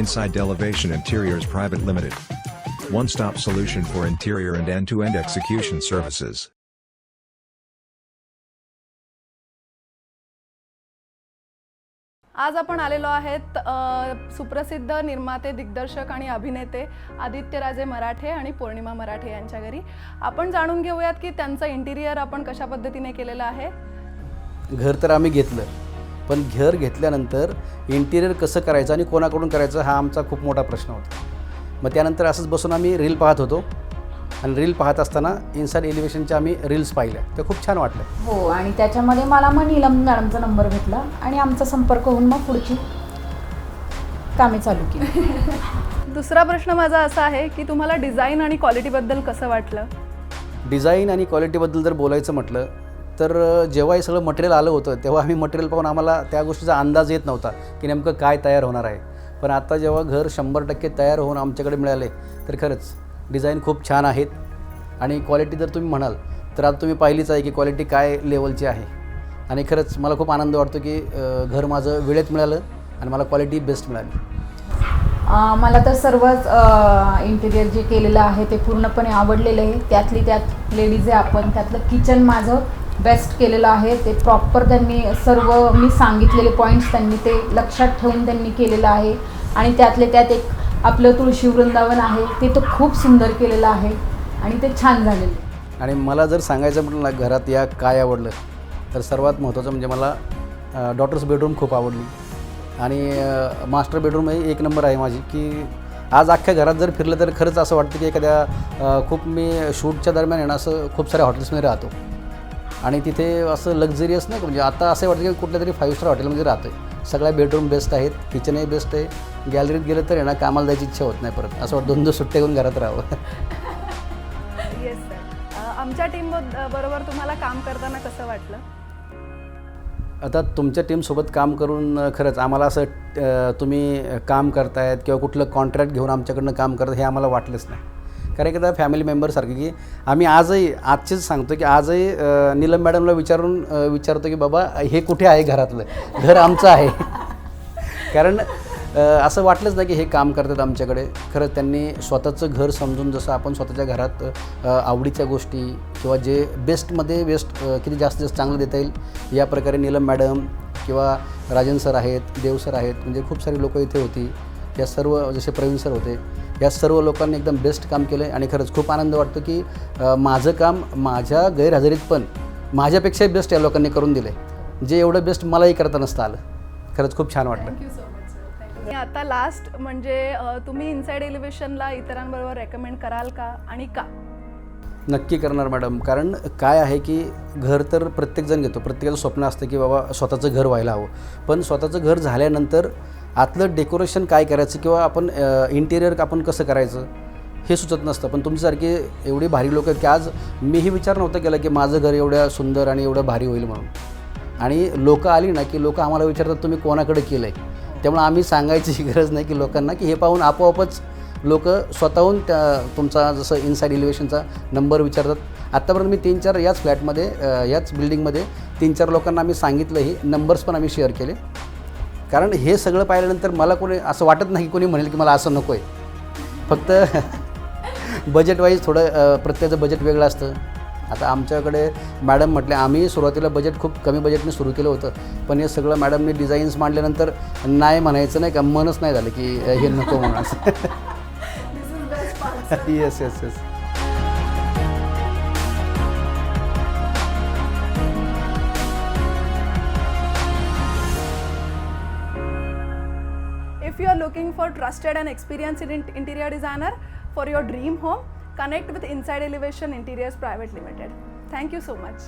Inside Elevation Interiors Private Limited. One-stop solution for interior and end-to-end execution services. आज आपण आलेलो आहेत सुप्रसिद्ध निर्माते, दिग्दर्शक आणि अभिनेते आदित्यराजे मराठे आणि पौर्णिमा मराठे यांच्या घरी. आपण जाणून घेऊयात की त्यांचं इंटिरियर आपण कशा पद्धतीने केलेलं आहे. घर तर आम्ही घेतलं, पण घर घेतल्यानंतर इंटिरियर कसं करायचं आणि कोणाकडून करायचं हा आमचा खूप मोठा प्रश्न होता. मग त्यानंतर असंच बसून आम्ही रील पाहत होतो आणि रील पाहत असताना इनसाइड एलिव्हेशनच्या आम्ही रील्स पाहिल्या. ते खूप छान वाटलं. हो, आणि त्याच्यामध्ये मला मग नीलम मॅडमचा नंबर भेटला आणि आमचा संपर्क होऊन मग पुढची कामे चालू केली. दुसरा प्रश्न माझा असा आहे की तुम्हाला डिझाईन आणि क्वालिटीबद्दल कसं वाटलं? डिझाईन आणि क्वालिटीबद्दल जर बोलायचं म्हटलं तर जेव्हा हे सगळं मटेरियल आलं होतं तेव्हा आम्ही मटेरियल पाहून आम्हाला त्या गोष्टीचा अंदाज येत नव्हता की नेमकं काय तयार होणार आहे. पण आता जेव्हा घर 100% तयार होऊन आमच्याकडे मिळाले तर खरंच डिझाईन खूप छान आहेत. आणि क्वालिटी जर तुम्ही म्हणाल तर आता तुम्ही पाहिलीच आहे की क्वालिटी काय लेवलची आहे. आणि खरंच मला खूप आनंद वाटतो की घर माझं वेळेत मिळालं आणि मला क्वालिटी बेस्ट मिळाली. मला तर सर्वच इंटिरियर जे केलेलं आहे ते पूर्णपणे आवडलेलं आहे. त्यातली त्यात लेडीज आहे आपण, त्यातलं किचन माझं बेस्ट केलेलं आहे. ते प्रॉपर त्यांनी सर्व मी सांगितलेले पॉईंट्स त्यांनी ते लक्षात ठेवून त्यांनी केलेलं आहे. आणि त्यातले त्यात एक आपलं तुळशी वृंदावन आहे ते तर खूप सुंदर केलेलं आहे आणि ते छान झालेलं आहे. आणि मला जर सांगायचं म्हटलं ना घरात या काय आवडलं तर सर्वात महत्त्वाचं म्हणजे मला डॉटर्स बेडरूम खूप आवडली. आणि मास्टर बेडरूम ही एक नंबर आहे माझी. की आज अख्ख्या घरात जर फिरलं तर खरंच असं वाटतं की एखाद्या खूप मी शूटच्या दरम्यान आहे ना असं खूप साऱ्या हॉटेल्समध्ये राहतो आणि तिथे असं लक्झरियस नाही म्हणजे आता असं वाटतं की कुठल्या तरी 5 स्टार हॉटेलमध्ये राहतो आहे. सगळ्या बेडरूम बेस्ट आहेत, किचनही बेस्ट आहे. गॅलरीत गेलं तर आहे ना कामाला जायची इच्छा होत नाही परत. असं वाटतं 2 सुट्ट्या घेऊन घरात राहावं. Yes sir. आमच्या टीम बरोबर तुम्हाला काम करताना कसं वाटलं? आता तुमच्या टीमसोबत काम करून खरंच आम्हाला असं तुम्ही काम करतायत किंवा कुठलं कॉन्ट्रॅक्ट घेऊन आमच्याकडनं काम करत हे आम्हाला वाटलंच नाही. कारण की आता फॅमिली मेंबरसारखं की आम्ही आजचीच सांगतो की आजही नीलम मॅडमला विचारतो की बाबा हे कुठे आहे घरातलं, घर आमचं आहे. कारण असं वाटलंच नाही की हे काम करतात आमच्याकडे. खरंच त्यांनी स्वतःचं घर समजून जसं आपण स्वतःच्या घरात आवडीच्या गोष्टी किंवा जे बेस्टमध्ये बेस्ट किती जास्तीत जास्त चांगलं देता येईल या प्रकारे नीलम मॅडम किंवा राजन सर आहेत, देव सर आहेत, म्हणजे खूप सारी लोकं इथे होती. या सर्व जसे प्रवीण सर होते, या सर्व लोकांनी एकदम बेस्ट काम केलं आहे. आणि खरंच खूप आनंद वाटतो की माझं काम माझ्या गैरहजेरीत पण माझ्यापेक्षाही बेस्ट या लोकांनी करून दिलं आहे, जे एवढं बेस्ट मलाही करता नसतं आलं. खरंच खूप छान वाटलं. Thank you so much sir. आता लास्ट म्हणजे तुम्ही इनसाइड एलिव्हेशनला इतरांबरोबर रेकमेंड कराल का आणि का? नक्की करणार मॅडम. कारण काय आहे की घर तर प्रत्येकजण घेतो, प्रत्येकाचं स्वप्न असतं की बाबा स्वतःचं घर व्हायला हवं. पण स्वतःचं घर झाल्यानंतर आतलं डेकोरेशन काय करायचं किंवा आपण इंटिरियर आपण कसं करायचं हे सुचत नसतं. पण तुमच्यासारखे एवढी भारी लोक आहेत की आज मीही विचार नव्हता केला की माझं घर एवढ्या सुंदर आणि एवढं भारी होईल म्हणून. आणि लोकं आली ना की लोकं आम्हाला विचारतात तुम्ही कोणाकडे केलं आहे. त्यामुळे आम्ही सांगायची गरज नाही की लोकांना की हे पाहून आपोआपच लोक स्वतःहून तुमचा जसं इनसाइड एलिव्हेशनचा नंबर विचारतात. आत्तापर्यंत मी 3-4 याच फ्लॅटमध्ये याच बिल्डिंगमध्ये 3-4 लोकांना आम्ही सांगितलंही, नंबर्स पण आम्ही शेअर केले. कारण हे सगळं पाहिल्यानंतर मला कोणी असं वाटत नाही की कोणी म्हणेल की मला असं नको आहे. फक्त बजेट वाईज थोडं प्रत्येकाचं बजेट वेगळं असतं. आता आमच्याकडे मॅडम म्हटले आम्ही सुरुवातीला बजेट खूप कमी बजेटने सुरू केलं होतं, पण हे सगळं मॅडमने डिझाईन्स मांडल्यानंतर नाही म्हणायचं नाही का मनच नाही झालं की हे नको म्हणून असं. Yes yes yes. If you are looking for trusted and experienced interior designer for your dream home, connect with Inside Elevation Interiors Private Limited. Thank you so much.